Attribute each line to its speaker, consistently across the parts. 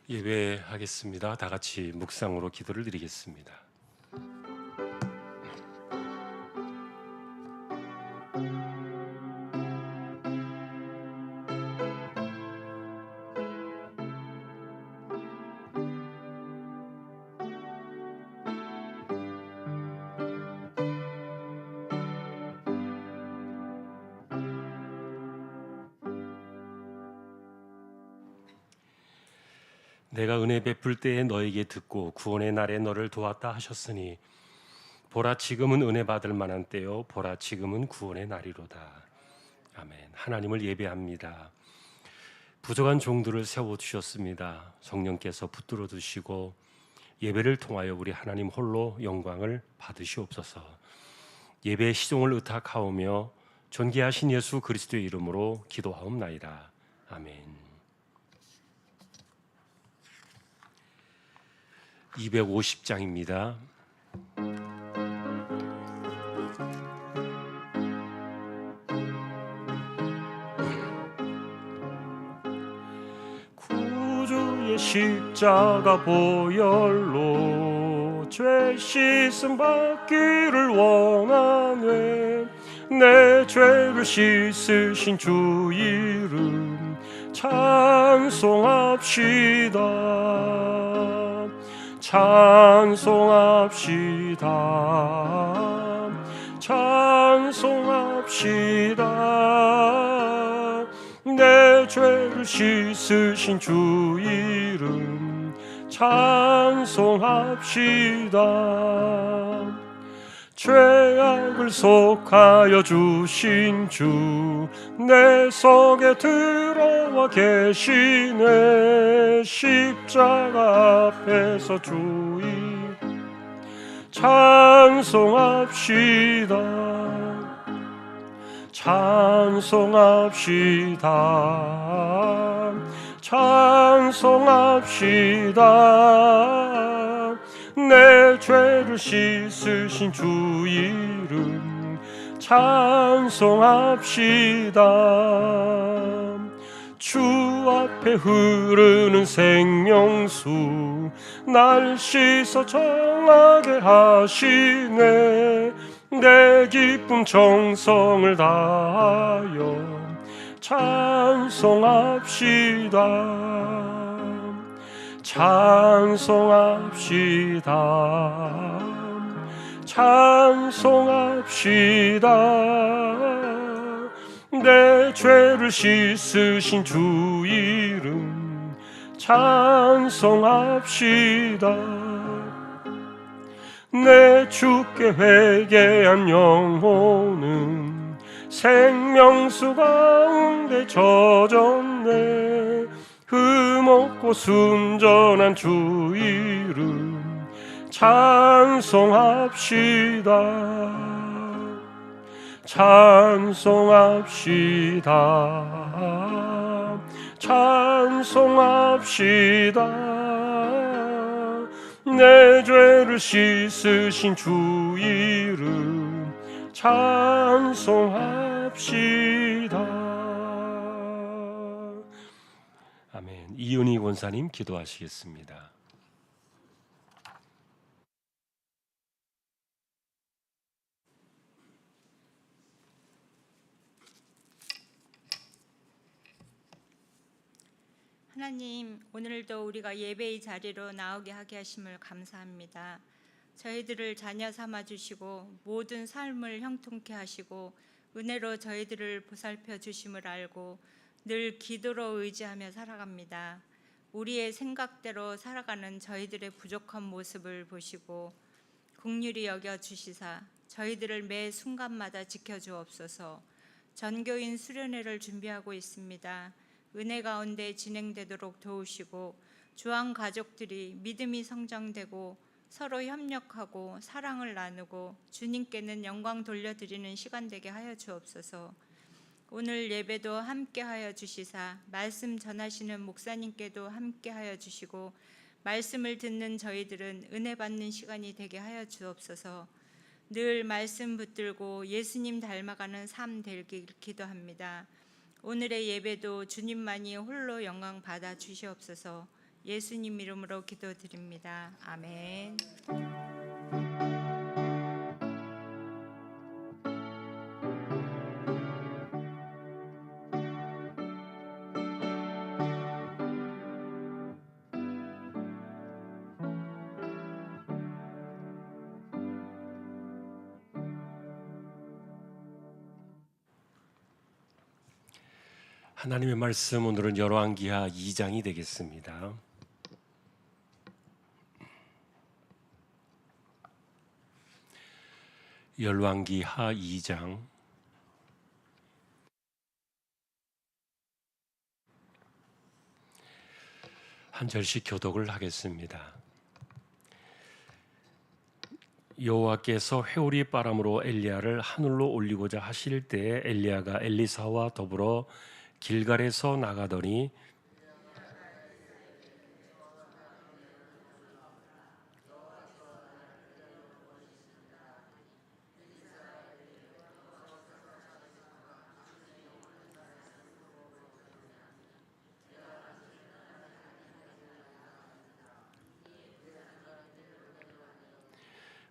Speaker 1: 예배하겠습니다. 다 같이 묵상으로 기도를 드리겠습니다. 내가 은혜 베풀 때에 너에게 듣고 구원의 날에 너를 도왔다 하셨으니 보라 지금은 은혜 받을 만한 때요 보라 지금은 구원의 날이로다. 아멘. 하나님을 예배합니다. 부족한 종들을 세워주셨습니다. 성령께서 붙들어 두시고 예배를 통하여 우리 하나님 홀로 영광을 받으시옵소서. 예배의 시종을 의탁하오며 존귀하신 예수 그리스도의 이름으로 기도하옵나이다. 아멘. 250장입니다. 구주의 십자가 보혈로 죄 씻음 받기를 원하네. 내 죄를 씻으신 주 이름 찬송합시다. 찬송합시다. 찬송합시다. 내 죄를 씻으신 주 이름 찬송합시다. 죄악을 속하여 주신 주 내 속에 들어와 계시네. 십자가 앞에서 주 이름 찬송합시다. 찬송합시다. 찬송합시다. 내 죄를 씻으신 주 이름 찬송합시다. 주 앞에 흐르는 생명수 날 씻어 정하게 하시네. 내 기쁨 정성을 다하여 찬송합시다. 찬송합시다. 찬송합시다. 내 죄를 씻으신 주 이름 찬송합시다. 내 주께 회개한 영혼은 생명수 가운데 젖었네. 흠없고 순전한 주 이름 찬송합시다. 찬송합시다. 찬송합시다. 내 죄를 씻으신 주 이름 찬송합시다. 아멘. 이은희 권사님 기도하시겠습니다.
Speaker 2: 하나님, 오늘도 우리가 예배의 자리로 나오게 하게 하심을 감사합니다. 저희들을 자녀 삼아 주시고 모든 삶을 형통케 하시고 은혜로 저희들을 보살펴 주심을 알고 늘 기도로 의지하며 살아갑니다. 우리의 생각대로 살아가는 저희들의 부족한 모습을 보시고 긍휼히 여겨 주시사 저희들을 매 순간마다 지켜주옵소서. 전교인 수련회를 준비하고 있습니다. 은혜 가운데 진행되도록 도우시고 주한 가족들이 믿음이 성장되고 서로 협력하고 사랑을 나누고 주님께는 영광 돌려드리는 시간 되게 하여 주옵소서. 오늘 예배도 함께 하여 주시사 말씀 전하시는 목사님께도 함께 하여 주시고 말씀을 듣는 저희들은 은혜 받는 시간이 되게 하여 주옵소서. 늘 말씀 붙들고 예수님 닮아가는 삶 되길 기도합니다. 오늘의 예배도 주님만이 홀로 영광 받아 주시옵소서. 예수님 이름으로 기도드립니다. 아멘.
Speaker 1: 하나님의 말씀 오늘은 열왕기하 2장이 되겠습니다. 열왕기하 2장 한 절씩 교독을 하겠습니다. 여호와께서 회오리 바람으로 엘리야를 하늘로 올리고자 하실 때에 엘리야가 엘리사와 더불어 길갈에서 나가더니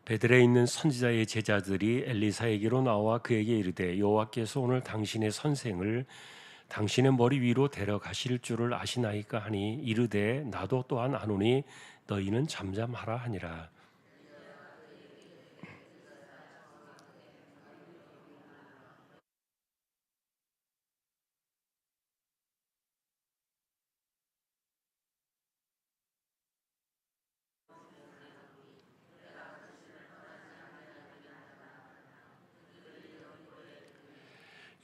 Speaker 1: 베들에 있는 선지자의 제자들이 엘리사에게로 나와 그에게 이르되 여호와께서 오늘 당신의 선생을 당신의 머리 위로 데려가실 줄을 아시나이까 하니 이르되 나도 또한 아노니 너희는 잠잠하라 하니라.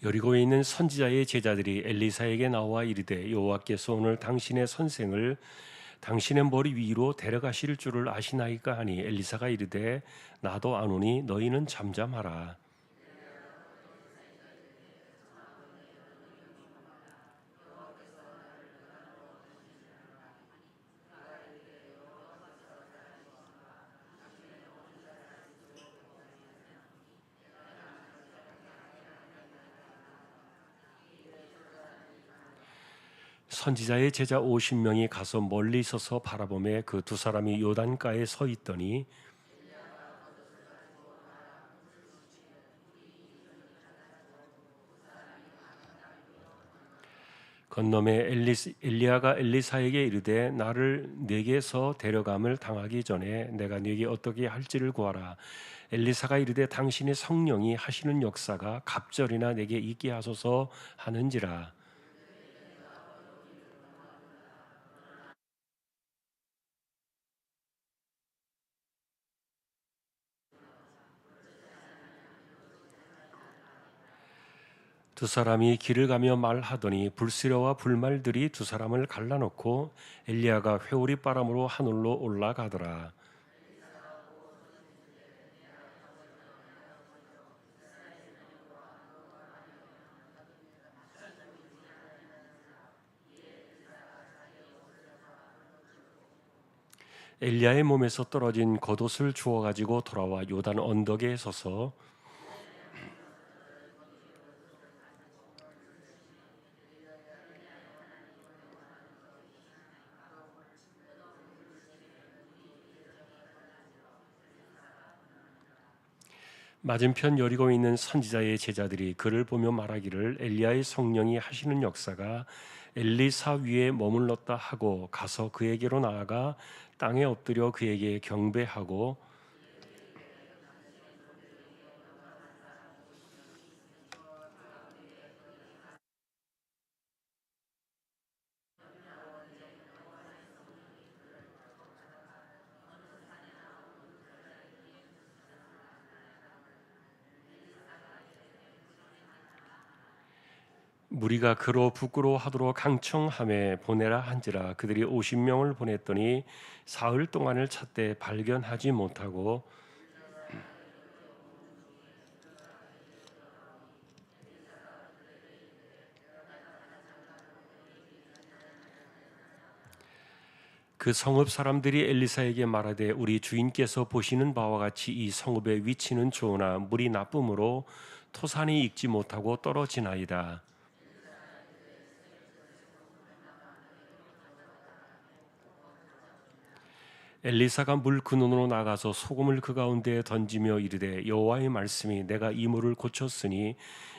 Speaker 1: 여리고에 있는 선지자의 제자들이 엘리사에게 나와 이르되 여호와께서 오늘 당신의 선생을 당신의 머리 위로 데려가실 줄을 아시나이까 하니 엘리사가 이르되 나도 아노니 너희는 잠잠하라. 선지자의 제자 50명이 가서 멀리 서서 바라보매 그 두 사람이 요단가에 서 있더니 건너매 엘리야가 엘리사에게 이르되 나를 네게서 데려감을 당하기 전에 내가 네게 어떻게 할지를 구하라. 엘리사가 이르되 당신의 성령이 하시는 역사가 갑절이나 내게 있게 하소서 하는지라. 두 사람이 길을 가며 말하더니 불시려와 불말들이 두 사람을 갈라놓고 엘리야가 회오리 바람으로 하늘로 올라가더라. 엘리야의 몸에서 떨어진 겉옷을 주워 가지고 돌아와 요단 언덕에 서서 맞은편 여리고에 있는 선지자의 제자들이 그를 보며 말하기를 엘리야의 성령이 하시는 역사가 엘리사 위에 머물렀다 하고 가서 그에게로 나아가 땅에 엎드려 그에게 경배하고 무리가 그로 부끄러워하도록 강청함에 보내라 한지라. 그들이 50명을 보냈더니 사흘 동안을 찾되 발견하지 못하고 그 성읍 사람들이 엘리사에게 말하되 우리 주인께서 보시는 바와 같이 이 성읍의 위치는 좋으나 물이 나쁨으로 토산이 익지 못하고 떨어지나이다. 엘리사가 물 근원으로 나가서 소금을 그 가운데에 던지며 이르되 여호와의 말씀이 내가 이 물을 고쳤으니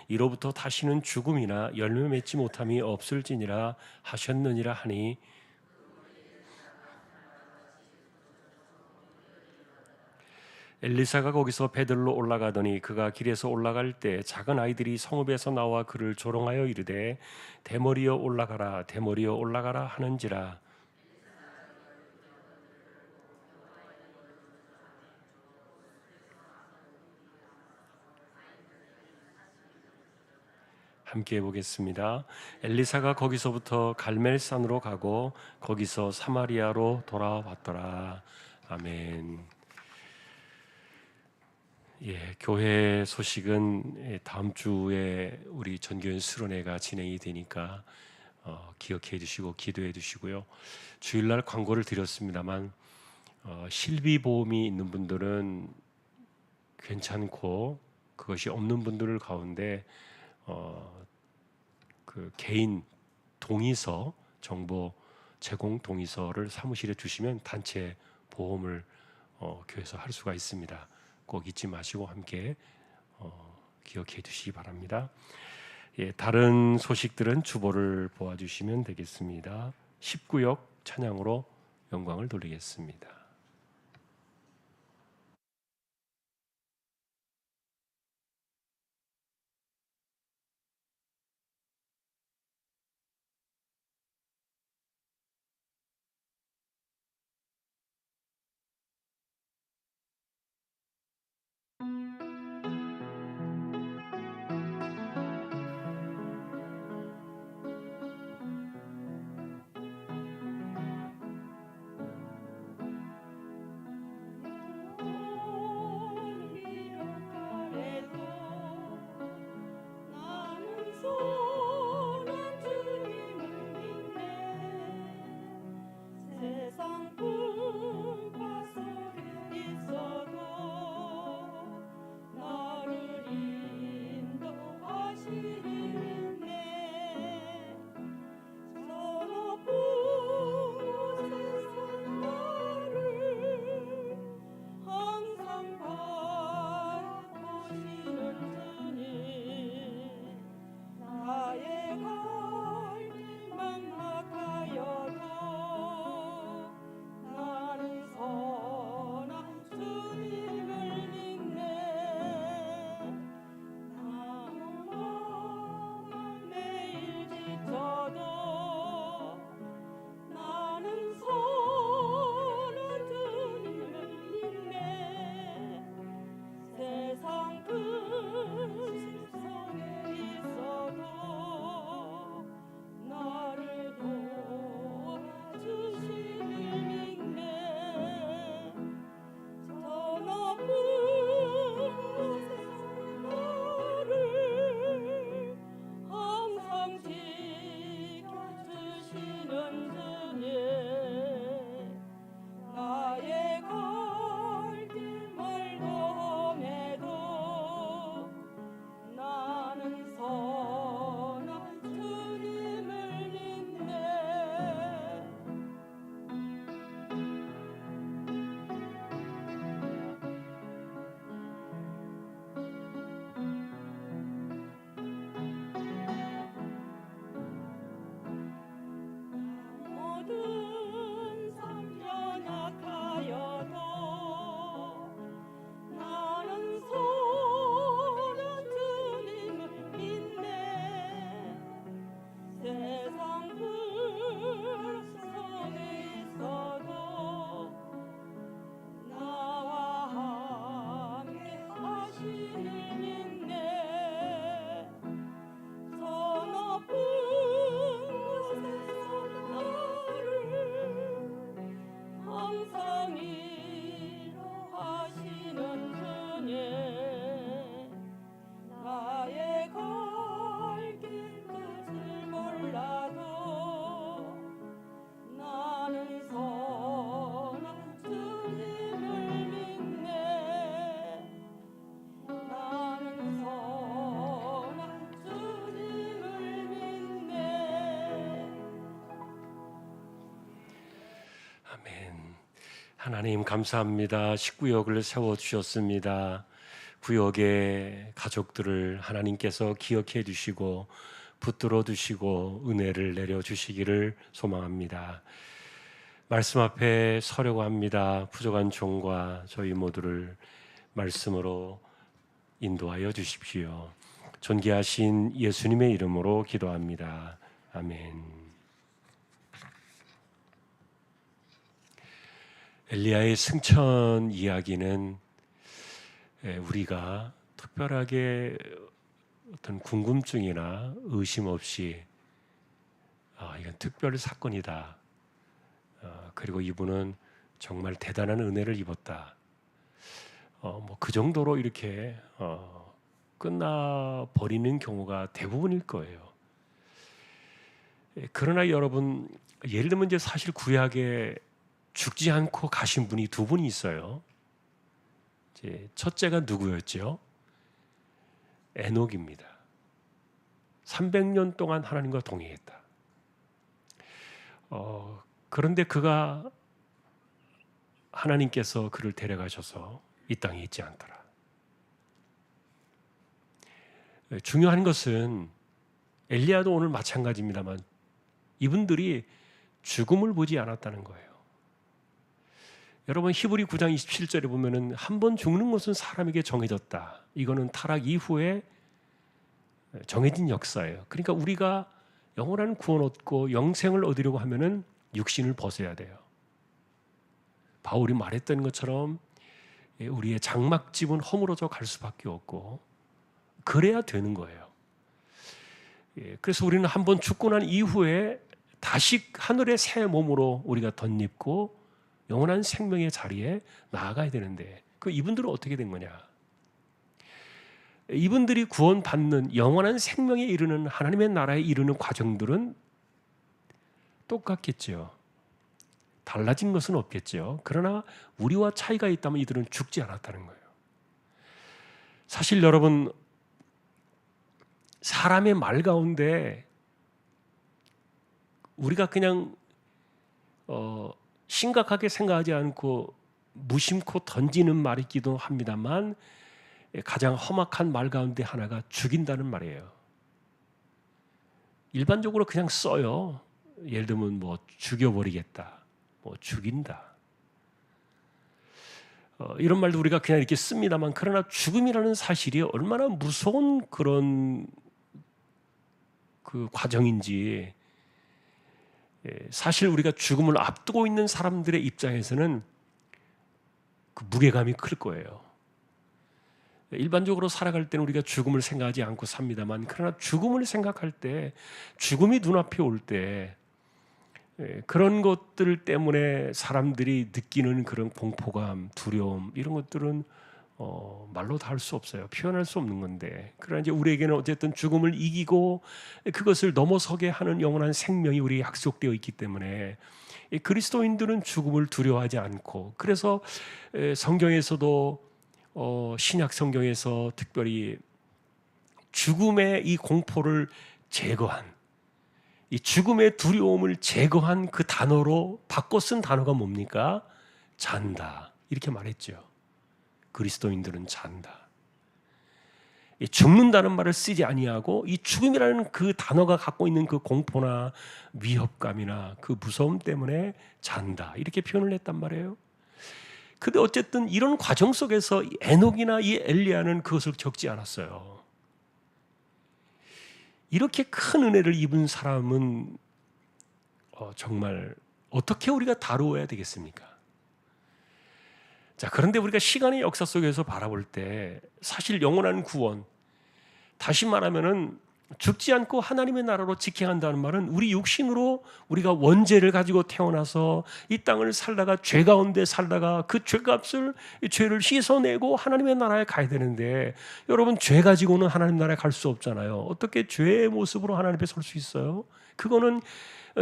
Speaker 1: 이로부터 다시는 죽음이나 열매 맺지 못함이 없을지니라 하셨느니라 하니 엘리사가 거기서 베들로 올라가더니 그가 길에서 올라갈 때 작은 아이들이 성읍에서 나와 그를 조롱하여 이르되 대머리여 올라가라 대머리여 올라가라 하는지라. 함께 해보겠습니다. 엘리사가 거기서부터 갈멜산으로 가고 거기서 사마리아로 돌아왔더라. 아멘. 교회 소식은 다음 주에 우리 전교연 수련회가 진행이 되니까 기억해 주시고 기도해 주시고요. 주일날 광고를 드렸습니다만 실비보험이 있는 분들은 괜찮고 그것이 없는 분들 가운데 그 개인 동의서 정보 제공 동의서를 사무실에 주시면 단체 보험을 교회에서 할 수가 있습니다. 꼭 잊지 마시고 함께 기억해 주시기 바랍니다. 다른 소식들은 주보를 보아주시면 되겠습니다. 19역 찬양으로 영광을 돌리겠습니다. 하나님 감사합니다. 19역을 세워주셨습니다. 구역의 가족들을 하나님께서 기억해 주시고 붙들어 두시고 은혜를 내려주시기를 소망합니다. 말씀 앞에 서려고 합니다. 부족한 종과 저희 모두를 말씀으로 인도하여 주십시오. 존귀하신 예수님의 이름으로 기도합니다. 아멘. 엘리야의 승천 이야기는 우리가 특별하게 어떤 궁금증이나 의심 없이 이건 특별 사건이다. 그리고 이분은 정말 대단한 은혜를 입었다. 그 정도로 이렇게 끝나 버리는 경우가 대부분일 거예요. 그러나 여러분, 예를 들면 이제 사실 구약에 죽지 않고 가신 분이 두 분이 있어요. 첫째가 누구였죠? 에녹입니다. 300년 동안 하나님과 동행했다. 그런데 그가 하나님께서 그를 데려가셔서 이 땅에 있지 않더라. 중요한 것은 엘리야도 오늘 마찬가지입니다만 이분들이 죽음을 보지 않았다는 거예요. 여러분, 히브리 9장 27절에 보면은 한 번 죽는 것은 사람에게 정해졌다. 이거는 타락 이후에 정해진 역사예요. 그러니까 우리가 영원한 구원 얻고 영생을 얻으려고 하면은 육신을 벗어야 돼요. 바울이 말했던 것처럼 우리의 장막집은 허물어져 갈 수밖에 없고 그래야 되는 거예요. 그래서 우리는 한 번 죽고 난 이후에 다시 하늘의 새 몸으로 우리가 덧입고 영원한 생명의 자리에 나아가야 되는데 이분들은 어떻게 된 거냐? 이분들이 구원받는 영원한 생명에 이르는 하나님의 나라에 이르는 과정들은 똑같겠죠. 달라진 것은 없겠죠. 그러나 우리와 차이가 있다면 이들은 죽지 않았다는 거예요. 사실 여러분, 사람의 말 가운데 우리가 그냥 심각하게 생각하지 않고 무심코 던지는 말이기도 합니다만 가장 험악한 말 가운데 하나가 죽인다는 말이에요. 일반적으로 그냥 써요. 예를 들면 죽여버리겠다, 죽인다. 이런 말도 우리가 그냥 이렇게 씁니다만 그러나 죽음이라는 사실이 얼마나 무서운 그런 그 과정인지 사실 우리가 죽음을 앞두고 있는 사람들의 입장에서는 그 무게감이 클 거예요. 일반적으로 살아갈 때는 우리가 죽음을 생각하지 않고 삽니다만 그러나 죽음을 생각할 때 죽음이 눈앞에 올 때 그런 것들 때문에 사람들이 느끼는 그런 공포감, 두려움 이런 것들은 말로 다 할 수 없어요. 표현할 수 없는 건데 그러나 이제 우리에게는 어쨌든 죽음을 이기고 그것을 넘어서게 하는 영원한 생명이 우리에게 약속되어 있기 때문에 그리스도인들은 죽음을 두려워하지 않고 그래서 성경에서도 신약 성경에서 특별히 죽음의 이 공포를 제거한 이 죽음의 두려움을 제거한 그 단어로 바꿔 쓴 단어가 뭡니까? 잔다 이렇게 말했죠. 그리스도인들은 잔다. 죽는다는 말을 쓰지 아니하고 이 죽음이라는 그 단어가 갖고 있는 그 공포나 위협감이나 그 무서움 때문에 잔다 이렇게 표현을 했단 말이에요. 근데 어쨌든 이런 과정 속에서 에녹이나 이 엘리야는 그것을 겪지 않았어요. 이렇게 큰 은혜를 입은 사람은 정말 어떻게 우리가 다루어야 되겠습니까? 자, 그런데 우리가 시간의 역사 속에서 바라볼 때 사실 영원한 구원, 다시 말하면은 죽지 않고 하나님의 나라로 직행한다는 말은 우리 육신으로 우리가 원죄를 가지고 태어나서 이 땅을 살다가 죄 가운데 살다가 그 죄값을 죄를 씻어내고 하나님의 나라에 가야 되는데 여러분 죄 가지고는 하나님 나라에 갈 수 없잖아요. 어떻게 죄의 모습으로 하나님 앞에 설 수 있어요? 그거는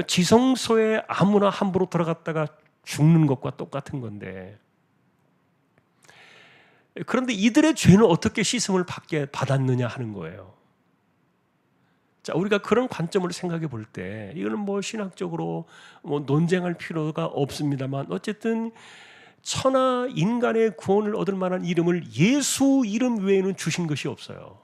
Speaker 1: 지성소에 아무나 함부로 들어갔다가 죽는 것과 똑같은 건데 그런데 이들의 죄는 어떻게 씻음을 받았느냐 하는 거예요. 자, 우리가 그런 관점으로 생각해 볼 때 이거는 신학적으로 논쟁할 필요가 없습니다만 어쨌든 천하 인간의 구원을 얻을 만한 이름을 예수 이름 외에는 주신 것이 없어요.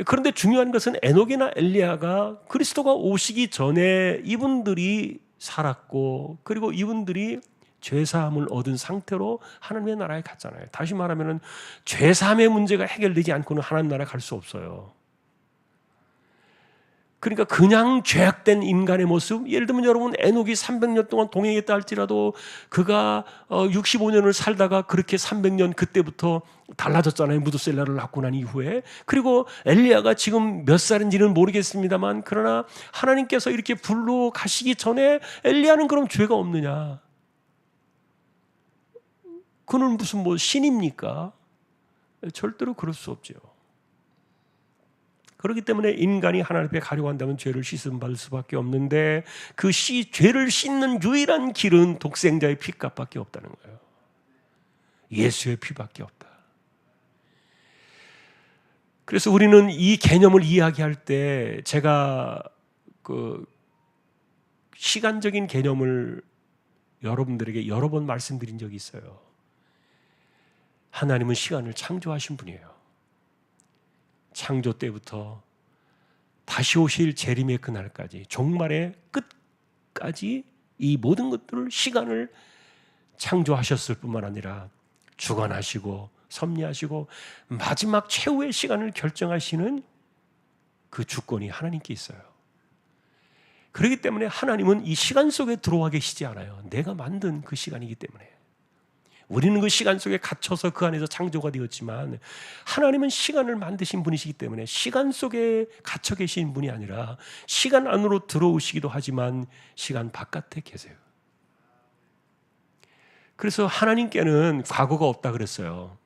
Speaker 1: 그런데 중요한 것은 에녹이나 엘리야가 그리스도가 오시기 전에 이분들이 살았고, 그리고 이분들이 죄사함을 얻은 상태로 하나님의 나라에 갔잖아요. 다시 말하면 죄사함의 문제가 해결되지 않고는 하나님 나라에 갈 수 없어요. 그러니까 그냥 죄악된 인간의 모습, 예를 들면 여러분 에녹이 300년 동안 동행했다 할지라도 그가 65년을 살다가 그렇게 300년 그때부터 달라졌잖아요. 무두셀라를 낳고 난 이후에. 그리고 엘리야가 지금 몇 살인지는 모르겠습니다만, 그러나 하나님께서 이렇게 불러 가시기 전에 엘리야는 그럼 죄가 없느냐? 그는 무슨 신입니까? 절대로 그럴 수 없죠. 그렇기 때문에 인간이 하나님 앞에 가려고 한다면 죄를 씻음 받을 수밖에 없는데, 그 죄를 씻는 유일한 길은 독생자의 피값밖에 없다는 거예요. 예수의 피밖에 없다. 그래서 우리는 이 개념을 이야기할 때 제가 그 시간적인 개념을 여러분들에게 여러 번 말씀드린 적이 있어요. 하나님은 시간을 창조하신 분이에요. 창조 때부터 다시 오실 재림의 그날까지, 종말의 끝까지 이 모든 것들을, 시간을 창조하셨을 뿐만 아니라 주관하시고 섭리하시고 마지막 최후의 시간을 결정하시는 그 주권이 하나님께 있어요. 그렇기 때문에 하나님은 이 시간 속에 들어와 계시지 않아요. 내가 만든 그 시간이기 때문에. 우리는 그 시간 속에 갇혀서 그 안에서 창조가 되었지만, 하나님은 시간을 만드신 분이시기 때문에 시간 속에 갇혀 계신 분이 아니라 시간 안으로 들어오시기도 하지만 시간 바깥에 계세요. 그래서 하나님께는 과거가 없다 그랬어요.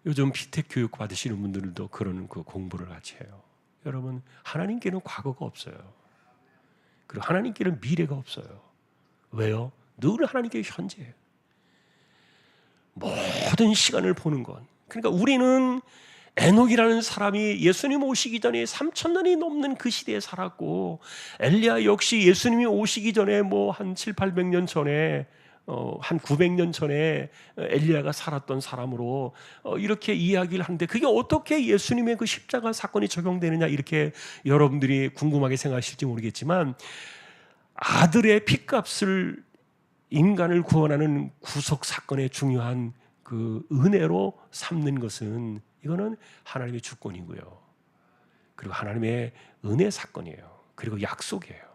Speaker 1: 요즘 피택 교육 받으시는 분들도 그런 그 공부를 같이 해요. 여러분, 하나님께는 과거가 없어요. 그리고 하나님께는 미래가 없어요. 왜요? 늘 하나님께 현재예요. 모든 시간을 보는 것. 그러니까 우리는 에녹이라는 사람이 예수님 오시기 전에 3,000년이 넘는 그 시대에 살았고, 엘리야 역시 예수님이 오시기 전에 한 700~800년 전에 한 900년 전에 엘리야가 살았던 사람으로 이렇게 이야기를 하는데, 그게 어떻게 예수님의 그 십자가 사건이 적용되느냐, 이렇게 여러분들이 궁금하게 생각하실지 모르겠지만, 아들의 핏값을 인간을 구원하는 구속 사건의 중요한 그 은혜로 삼는 것은, 이거는 하나님의 주권이고요. 그리고 하나님의 은혜 사건이에요. 그리고 약속이에요.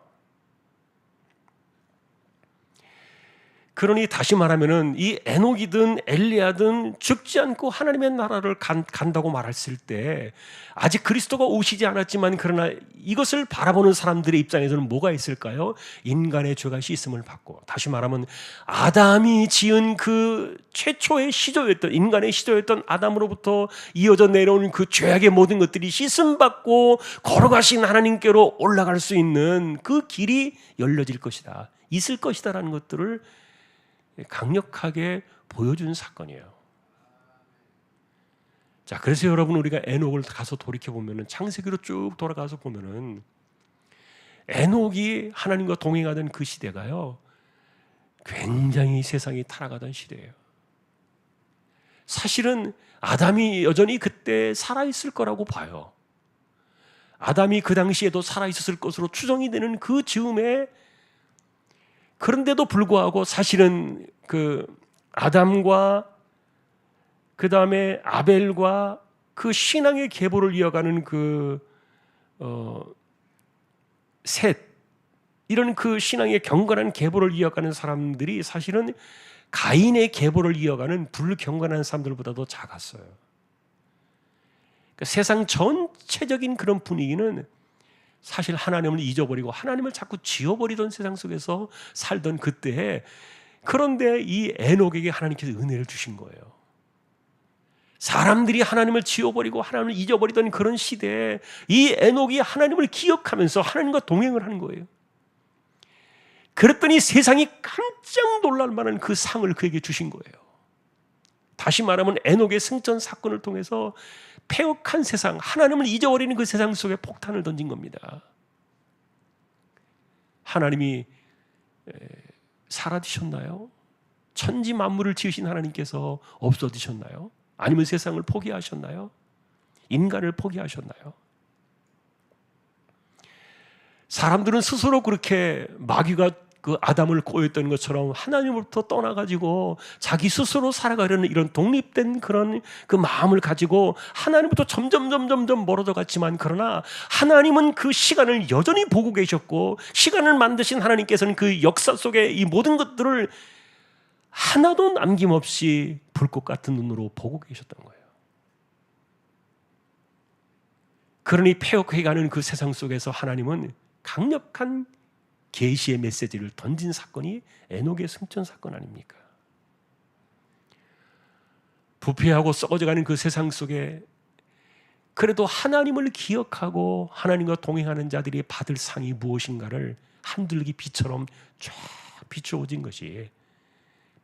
Speaker 1: 그러니 다시 말하면은 이 에녹이든 엘리야든 죽지 않고 하나님의 나라를 간다고 말했을 때, 아직 그리스도가 오시지 않았지만 그러나 이것을 바라보는 사람들의 입장에서는 뭐가 있을까요? 인간의 죄가 씻음을 받고, 다시 말하면 아담이 지은 그 최초의 시조였던, 인간의 시조였던 아담으로부터 이어져 내려오는 그 죄악의 모든 것들이 씻음 받고 걸어가신 하나님께로 올라갈 수 있는 그 길이 열려질 것이다, 있을 것이다라는 것들을 강력하게 보여준 사건이에요. 자, 그래서 여러분, 우리가 에녹을 가서 돌이켜보면, 창세기로 쭉 돌아가서 보면은 에녹이 하나님과 동행하던 그 시대가요, 굉장히 세상이 타락하던 시대예요. 사실은 아담이 여전히 그때 살아있을 거라고 봐요. 아담이 그 당시에도 살아있었을 것으로 추정이 되는 그 즈음에, 그런데도 불구하고 사실은 그 아담과 그 다음에 아벨과 그 신앙의 계보를 이어가는 셋, 이런 그 신앙의 경건한 계보를 이어가는 사람들이 사실은 가인의 계보를 이어가는 불경건한 사람들보다도 작았어요. 그러니까 세상 전체적인 그런 분위기는 사실 하나님을 잊어버리고 하나님을 자꾸 지워버리던 세상 속에서 살던 그때에, 그런데 이 에녹에게 하나님께서 은혜를 주신 거예요. 사람들이 하나님을 지워버리고 하나님을 잊어버리던 그런 시대에 이 에녹이 하나님을 기억하면서 하나님과 동행을 하는 거예요. 그랬더니 세상이 깜짝 놀랄 만한 그 상을 그에게 주신 거예요. 다시 말하면 에녹의 승천 사건을 통해서 폐역한 세상, 하나님을 잊어버리는 그 세상 속에 폭탄을 던진 겁니다. 하나님이 사라지셨나요? 천지 만물을 지으신 하나님께서 없어지셨나요? 아니면 세상을 포기하셨나요? 인간을 포기하셨나요? 사람들은 스스로 그렇게 마귀가 그 아담을 꼬였던 것처럼 하나님으로부터 떠나가지고 자기 스스로 살아가려는 이런 독립된 그런 그 마음을 가지고 하나님부터 점점 멀어져 갔지만, 그러나 하나님은 그 시간을 여전히 보고 계셨고, 시간을 만드신 하나님께서는 그 역사 속에 이 모든 것들을 하나도 남김없이 불꽃 같은 눈으로 보고 계셨던 거예요. 그러니 폐역해가는 그 세상 속에서 하나님은 강력한 계시의 메시지를 던진 사건이 에녹의 승천 사건 아닙니까? 부패하고 썩어져가는 그 세상 속에 그래도 하나님을 기억하고 하나님과 동행하는 자들이 받을 상이 무엇인가를 한둘기 빛처럼 쫙 비추어진 것이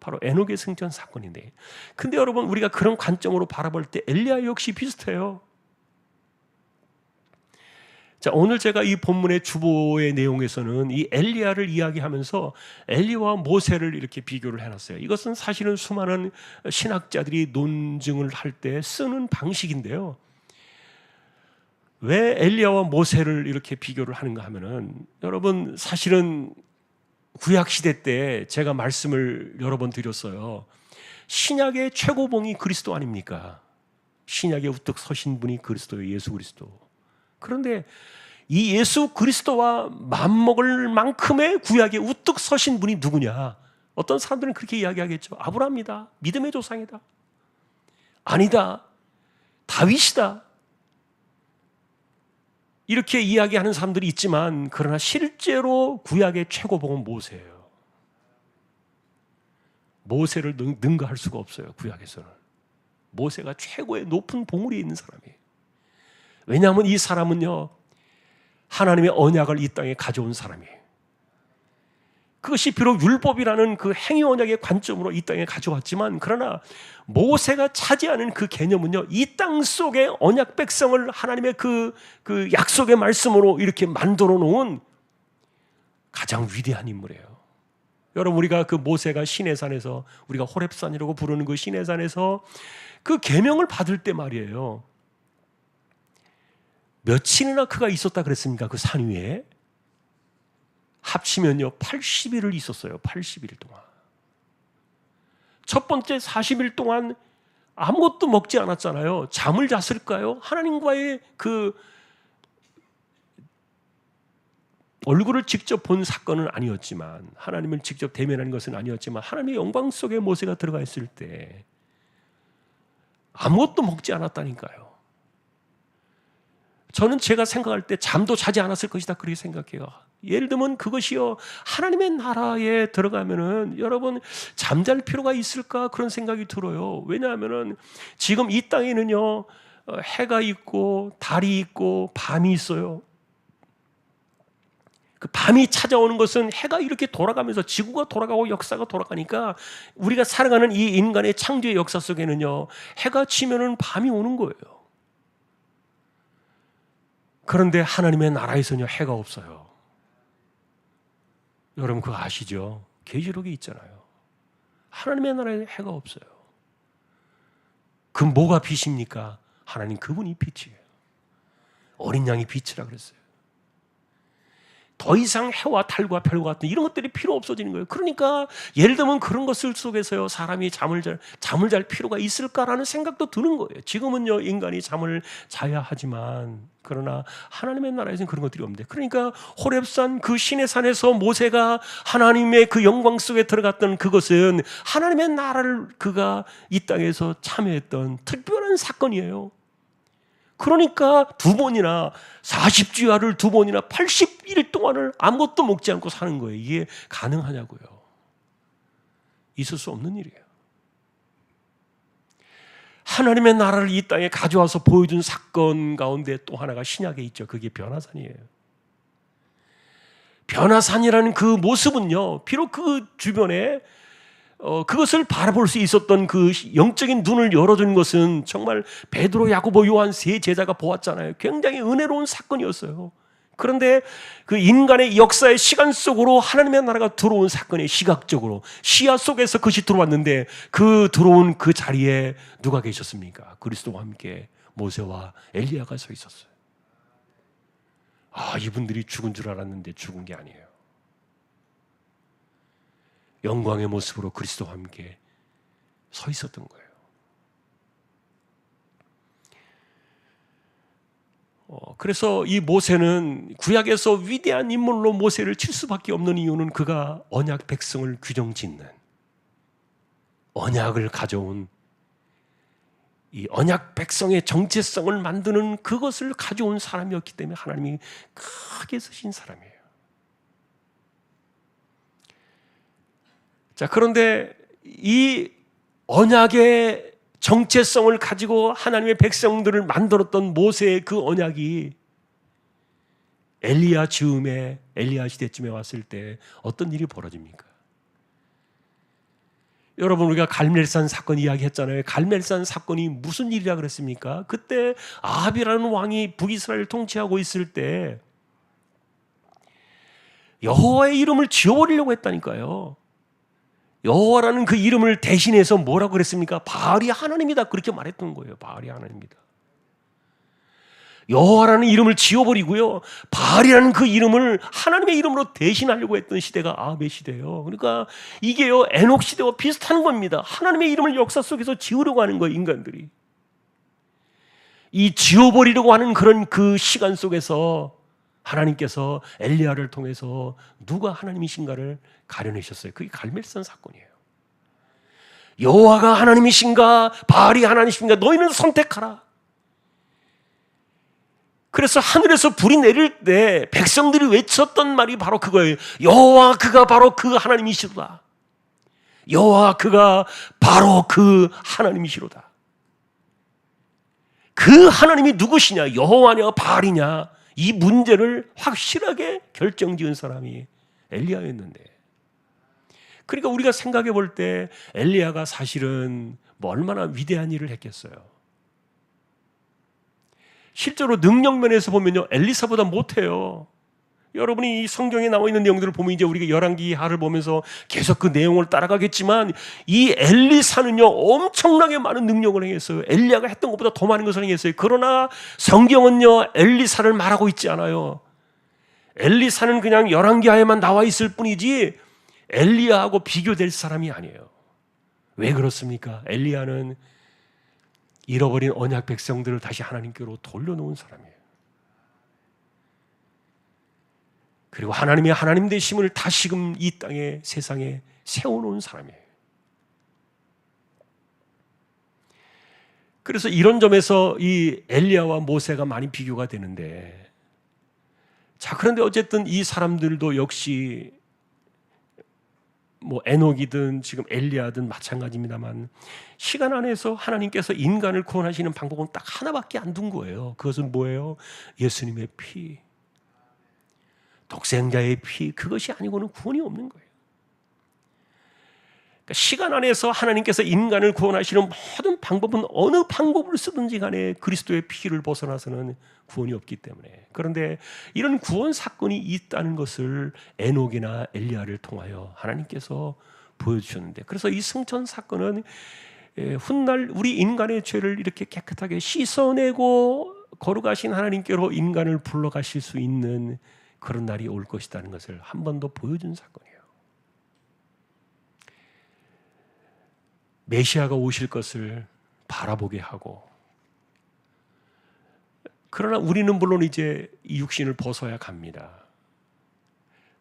Speaker 1: 바로 에녹의 승천 사건인데, 근데 여러분, 우리가 그런 관점으로 바라볼 때 엘리야 역시 비슷해요. 자, 오늘 제가 이 본문의 주보의 내용에서는 이 엘리야를 이야기하면서 엘리야와 모세를 이렇게 비교를 해놨어요. 이것은 사실은 수많은 신학자들이 논증을 할 때 쓰는 방식인데요. 왜 엘리야와 모세를 이렇게 비교를 하는가 하면은, 여러분, 사실은 구약 시대 때 제가 말씀을 여러 번 드렸어요. 신약의 최고봉이 그리스도 아닙니까? 신약에 우뚝 서신 분이 그리스도예요. 예수 그리스도. 그런데 이 예수 그리스도와 맞먹을 만큼의 구약에 우뚝 서신 분이 누구냐? 어떤 사람들은 그렇게 이야기하겠죠. 아브라함이다. 믿음의 조상이다. 아니다. 다윗이다. 이렇게 이야기하는 사람들이 있지만, 그러나 실제로 구약의 최고봉은 모세예요. 모세를 능가할 수가 없어요. 구약에서는 모세가 최고의 높은 봉우리에 있는 사람이에요. 왜냐하면 이 사람은요, 하나님의 언약을 이 땅에 가져온 사람이에요. 그것이 비록 율법이라는 그 행위 언약의 관점으로 이 땅에 가져왔지만, 그러나 모세가 차지하는 그 개념은요, 이 땅 속에 언약 백성을 하나님의 그 약속의 말씀으로 이렇게 만들어 놓은 가장 위대한 인물이에요. 여러분, 우리가 그 모세가 시내산에서, 우리가 호렙산이라고 부르는 그 시내산에서 그 계명을 받을 때 말이에요, 며칠이나 그가 있었다 그랬습니까? 그 산 위에 합치면요 80일을 있었어요. 80일 동안. 첫 번째 40일 동안 아무것도 먹지 않았잖아요. 잠을 잤을까요? 하나님과의 그 얼굴을 직접 본 사건은 아니었지만, 하나님을 직접 대면한 것은 아니었지만, 하나님의 영광 속에 모세가 들어가 있을 때 아무것도 먹지 않았다니까요. 저는 제가 생각할 때 잠도 자지 않았을 것이다, 그렇게 생각해요. 예를 들면 그것이요, 하나님의 나라에 들어가면은 여러분 잠잘 필요가 있을까, 그런 생각이 들어요. 왜냐하면은 지금 이 땅에는요, 해가 있고 달이 있고 밤이 있어요. 그 밤이 찾아오는 것은 해가 이렇게 돌아가면서 지구가 돌아가고 역사가 돌아가니까, 우리가 살아가는 이 인간의 창조의 역사 속에는요, 해가 지면은 밤이 오는 거예요. 그런데 하나님의 나라에서는요, 해가 없어요. 여러분 그거 아시죠? 계시록에 있잖아요. 하나님의 나라에 해가 없어요. 그 뭐가 빛입니까? 하나님 그분이 빛이에요. 어린 양이 빛이라 그랬어요. 더 이상 해와 달과 별과 같은 이런 것들이 필요 없어지는 거예요. 그러니까 예를 들면 그런 것들 속에서요, 사람이 잠을 잘 필요가 있을까라는 생각도 드는 거예요. 지금은요, 인간이 잠을 자야 하지만, 그러나 하나님의 나라에서는 그런 것들이 없는데, 그러니까 호렙산 그 신의 산에서 모세가 하나님의 그 영광 속에 들어갔던 그것은 하나님의 나라를 그가 이 땅에서 참여했던 특별한 사건이에요. 그러니까 2번이나 40주야를 2번이나 80일 동안을 아무것도 먹지 않고 사는 거예요. 이게 가능하냐고요. 있을 수 없는 일이에요. 하나님의 나라를 이 땅에 가져와서 보여준 사건 가운데 또 하나가 신약에 있죠. 그게 변화산이에요. 변화산이라는 그 모습은요, 비록 그 주변에 그것을 바라볼 수 있었던 그 영적인 눈을 열어준 것은 정말 베드로, 야고보, 요한 세 제자가 보았잖아요. 굉장히 은혜로운 사건이었어요. 그런데 그 인간의 역사의 시간 속으로 하나님의 나라가 들어온 사건이 시각적으로 시야 속에서 그것이 들어왔는데 그 들어온 그 자리에 누가 계셨습니까? 그리스도와 함께 모세와 엘리야가 서 있었어요. 아, 이분들이 죽은 줄 알았는데 죽은 게 아니에요. 영광의 모습으로 그리스도와 함께 서 있었던 거예요. 그래서 이 모세는 구약에서 위대한 인물로 모세를 칠 수밖에 없는 이유는 그가 언약 백성을 규정짓는, 언약을 가져온 이 언약 백성의 정체성을 만드는 그것을 가져온 사람이었기 때문에 하나님이 크게 쓰신 사람이에요. 자, 그런데 이 언약의 정체성을 가지고 하나님의 백성들을 만들었던 모세의 그 언약이 엘리야 즈음에, 엘리야 시대쯤에 왔을 때 어떤 일이 벌어집니까? 여러분, 우리가 갈멜산 사건 이야기했잖아요. 갈멜산 사건이 무슨 일이라 그랬습니까? 그때 아합이라는 왕이 북이스라엘을 통치하고 있을 때 여호와의 이름을 지워버리려고 했다니까요. 여호와라는 그 이름을 대신해서 뭐라고 그랬습니까? 바알이 하나님이다, 그렇게 말했던 거예요. 바알이 하나님이다. 여호와라는 이름을 지워버리고요, 바알이라는 그 이름을 하나님의 이름으로 대신하려고 했던 시대가 아합의 시대예요. 그러니까 이게요, 에녹 시대와 비슷한 겁니다. 하나님의 이름을 역사 속에서 지우려고 하는 거예요, 인간들이. 이 지워버리려고 하는 그런 그 시간 속에서 하나님께서 엘리야를 통해서 누가 하나님이신가를 가려내셨어요. 그게 갈멜산 사건이에요. 여호와가 하나님이신가 바알이 하나님이신가 너희는 선택하라. 그래서 하늘에서 불이 내릴 때 백성들이 외쳤던 말이 바로 그거예요. 여호와 그가 바로 그 하나님이시로다. 여호와 그가 바로 그 하나님이시로다. 그 하나님이 누구시냐? 여호와냐 바알이냐? 이 문제를 확실하게 결정지은 사람이 엘리야였는데, 그러니까 우리가 생각해 볼 때 엘리야가 사실은 뭐 얼마나 위대한 일을 했겠어요. 실제로 능력면에서 보면요, 엘리사보다 못해요. 여러분이 이 성경에 나와 있는 내용들을 보면 이제 우리가 열왕기하를 보면서 계속 그 내용을 따라가겠지만 이 엘리사는요 엄청나게 많은 능력을 행했어요. 엘리야가 했던 것보다 더 많은 것을 행했어요. 그러나 성경은요 엘리사를 말하고 있지 않아요. 엘리사는 그냥 열왕기하에만 나와 있을 뿐이지 엘리야하고 비교될 사람이 아니에요. 왜 그렇습니까? 엘리야는 잃어버린 언약 백성들을 다시 하나님께로 돌려놓은 사람이에요. 그리고 하나님의 하나님 되심을 다시금 이 땅에 세상에 세워놓은 사람이에요. 그래서 이런 점에서 이 엘리야와 모세가 많이 비교가 되는데, 자, 그런데 어쨌든 이 사람들도 역시 뭐 에녹이든 지금 엘리야든 마찬가지입니다만 시간 안에서 하나님께서 인간을 구원하시는 방법은 딱 하나밖에 안 둔 거예요. 그것은 뭐예요? 예수님의 피, 독생자의 피, 그것이 아니고는 구원이 없는 거예요. 그러니까 시간 안에서 하나님께서 인간을 구원하시는 모든 방법은 어느 방법을 쓰든지 간에 그리스도의 피를 벗어나서는 구원이 없기 때문에, 그런데 이런 구원 사건이 있다는 것을 에녹이나 엘리야를 통하여 하나님께서 보여주셨는데, 그래서 이 승천 사건은 훗날 우리 인간의 죄를 이렇게 깨끗하게 씻어내고 거룩하신 하나님께로 인간을 불러가실 수 있는 그런 날이 올 것이라는 것을 한 번 더 보여준 사건이에요. 메시아가 오실 것을 바라보게 하고, 그러나 우리는 물론 이제 이 육신을 벗어야 갑니다.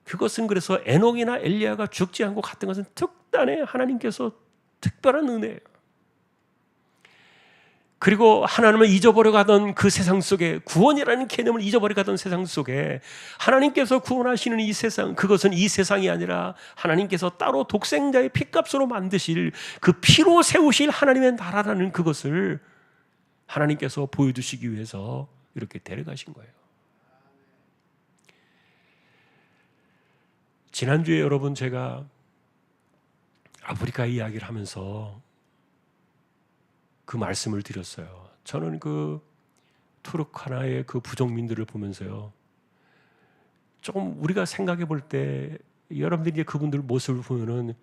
Speaker 1: 그것은 그래서 에녹이나 엘리야가 죽지 않고 갔던 것은 특단의 하나님께서 특별한 은혜예요. 그리고 하나님을 잊어버려 가던 그 세상 속에, 구원이라는 개념을 잊어버려 가던 세상 속에 하나님께서 구원하시는 이 세상, 그것은 이 세상이 아니라 하나님께서 따로 독생자의 피값으로 만드실 그 피로 세우실 하나님의 나라라는 그것을 하나님께서 보여주시기 위해서 이렇게 데려가신 거예요. 지난주에 여러분 제가 아프리카 이야기를 하면서 그 말씀을 드렸어요. 저는 그 투르카나의 그 부족민들을 보면서요, 조금 우리가 생각해 볼 때 여러분들이 이제 그분들 모습을 보면은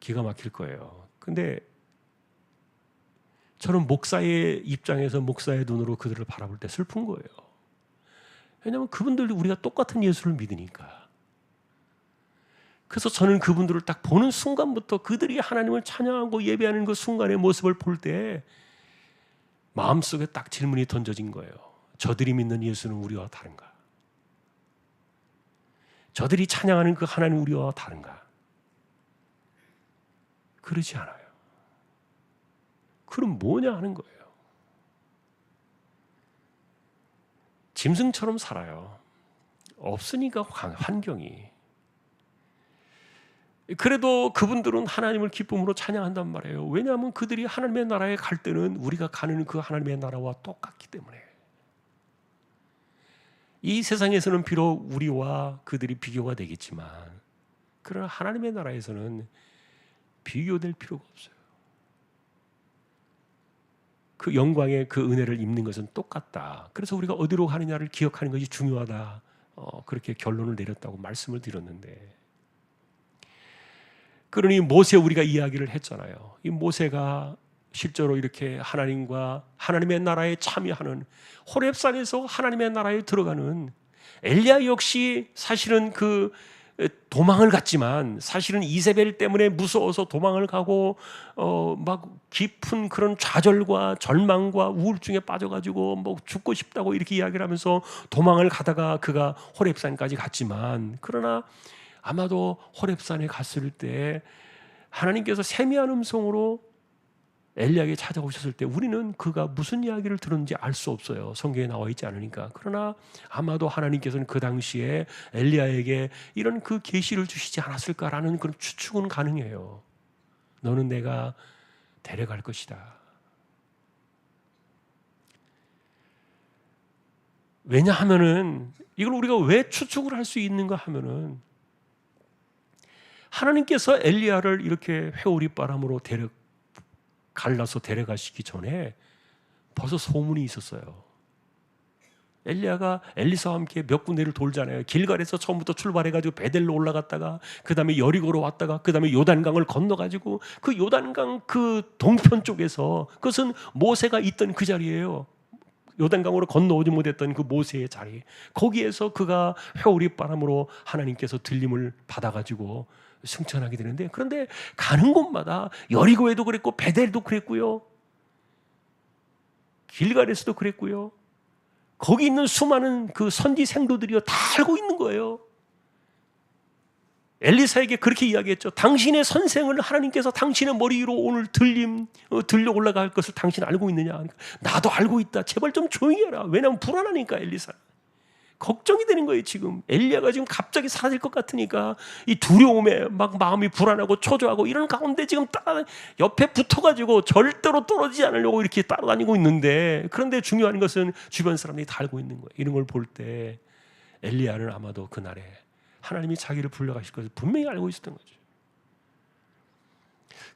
Speaker 1: 기가 막힐 거예요. 근데 저는 목사의 입장에서 목사의 눈으로 그들을 바라볼 때 슬픈 거예요. 왜냐하면 그분들도 우리가 똑같은 예수를 믿으니까. 그래서 저는 그분들을 딱 보는 순간부터 그들이 하나님을 찬양하고 예배하는 그 순간의 모습을 볼 때 마음속에 딱 질문이 던져진 거예요. 저들이 믿는 예수는 우리와 다른가? 저들이 찬양하는 그 하나님 우리와 다른가? 그러지 않아요. 그럼 뭐냐 하는 거예요. 짐승처럼 살아요. 없으니까 환경이. 그래도 그분들은 하나님을 기쁨으로 찬양한단 말이에요. 왜냐하면 그들이 하나님의 나라에 갈 때는 우리가 가는 그 하나님의 나라와 똑같기 때문에. 이 세상에서는 비록 우리와 그들이 비교가 되겠지만 그러나 하나님의 나라에서는 비교될 필요가 없어요. 그 영광의 그 은혜를 입는 것은 똑같다. 그래서 우리가 어디로 가느냐를 기억하는 것이 중요하다. 그렇게 결론을 내렸다고 말씀을 드렸는데, 그러니 모세 우리가 이야기를 했잖아요. 이 모세가 실제로 이렇게 하나님과 하나님의 나라에 참여하는, 호렙산에서 하나님의 나라에 들어가는 엘리야 역시 사실은 그 도망을 갔지만 사실은 이세벨 때문에 무서워서 도망을 가고 막 깊은 그런 좌절과 절망과 우울증에 빠져가지고 뭐 죽고 싶다고 이렇게 이야기를 하면서 도망을 가다가 그가 호렙산까지 갔지만, 그러나 아마도 호렙산에 갔을 때 하나님께서 세미한 음성으로 엘리야에게 찾아오셨을 때 우리는 그가 무슨 이야기를 들었는지 알 수 없어요. 성경에 나와 있지 않으니까. 그러나 아마도 하나님께서는 그 당시에 엘리야에게 이런 그 계시를 주시지 않았을까라는 그런 추측은 가능해요. 너는 내가 데려갈 것이다. 왜냐하면은 이걸 우리가 왜 추측을 할 수 있는가 하면은 하나님께서 엘리야를 이렇게 회오리 바람으로 갈라서 데려가시기 전에 벌써 소문이 있었어요. 엘리야가 엘리사와 함께 몇 군데를 돌잖아요. 길갈에서 처음부터 출발해가지고 베델로 올라갔다가 그 다음에 여리고로 왔다가 그 다음에 요단강을 건너가지고 그 요단강 그 동편 쪽에서, 그것은 모세가 있던 그 자리예요. 요단강으로 건너오지 못했던 그 모세의 자리, 거기에서 그가 회오리 바람으로 하나님께서 들림을 받아가지고 승천하게 되는데, 그런데 가는 곳마다 여리고에도 그랬고 베델도 그랬고요, 길갈에서도 그랬고요, 거기 있는 수많은 그 선지 생도들이요 다 알고 있는 거예요. 엘리사에게 그렇게 이야기했죠. 당신의 선생을 하나님께서 당신의 머리 위로 오늘 들려 올라갈 것을 당신 알고 있느냐? 그러니까 나도 알고 있다. 제발 좀 조용히 해라. 왜냐하면 불안하니까 엘리사. 걱정이 되는 거예요. 지금 엘리야가 지금 갑자기 사라질 것 같으니까 이 두려움에 막 마음이 불안하고 초조하고 이런 가운데 지금 옆에 붙어가지고 절대로 떨어지지 않으려고 이렇게 따라다니고 있는데, 그런데 중요한 것은 주변 사람들이 다 알고 있는 거예요. 이런 걸 볼 때 엘리야는 아마도 그날에 하나님이 자기를 불러가실 것을 분명히 알고 있었던 거죠.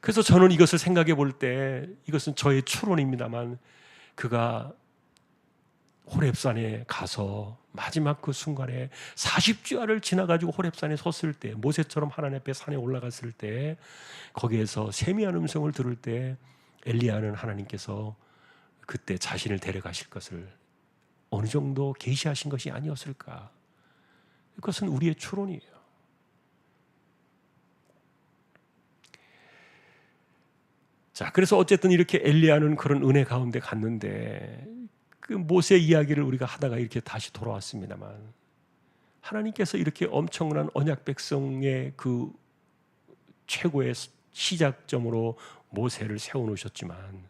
Speaker 1: 그래서 저는 이것을 생각해 볼 때, 이것은 저의 추론입니다만, 그가 호렙산에 가서 마지막 그 순간에 40주야를 지나가지고 호렙산에 섰을 때, 모세처럼 하나님 앞에 산에 올라갔을 때, 거기에서 세미한 음성을 들을 때 엘리야는 하나님께서 그때 자신을 데려가실 것을 어느 정도 계시하신 것이 아니었을까. 그것은 우리의 추론이에요. 자, 그래서 어쨌든 이렇게 엘리야는 그런 은혜 가운데 갔는데, 그 모세 이야기를 우리가 하다가 이렇게 다시 돌아왔습니다만, 하나님께서 이렇게 엄청난 언약 백성의 그 최고의 시작점으로 모세를 세워놓으셨지만,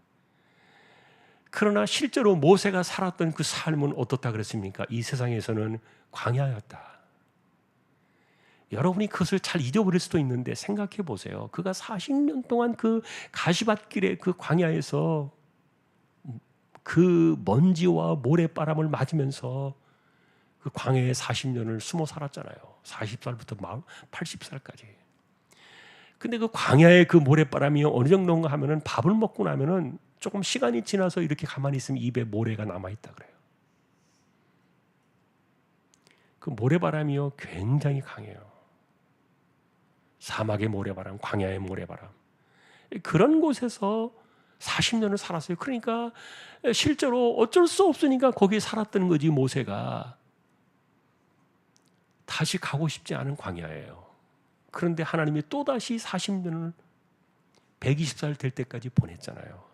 Speaker 1: 그러나 실제로 모세가 살았던 그 삶은 어떻다 그랬습니까? 이 세상에서는 광야였다. 여러분이 그것을 잘 잊어버릴 수도 있는데 생각해 보세요. 그가 40년 동안 그 가시밭길의 그 광야에서 그 먼지와 모래바람을 맞으면서 그 광야에 40년을 숨어 살았잖아요. 40살부터 80살까지. 근데 그 광야의 그 모래바람이 어느 정도인가 하면은 밥을 먹고 나면은 조금 시간이 지나서 이렇게 가만히 있으면 입에 모래가 남아있다 그래요. 그 모래바람이요 굉장히 강해요. 사막의 모래바람, 광야의 모래바람. 그런 곳에서 40년을 살았어요. 그러니까 실제로 어쩔 수 없으니까 거기에 살았던 거지. 모세가 다시 가고 싶지 않은 광야예요. 그런데 하나님이 또다시 40년을 120살 될 때까지 보냈잖아요.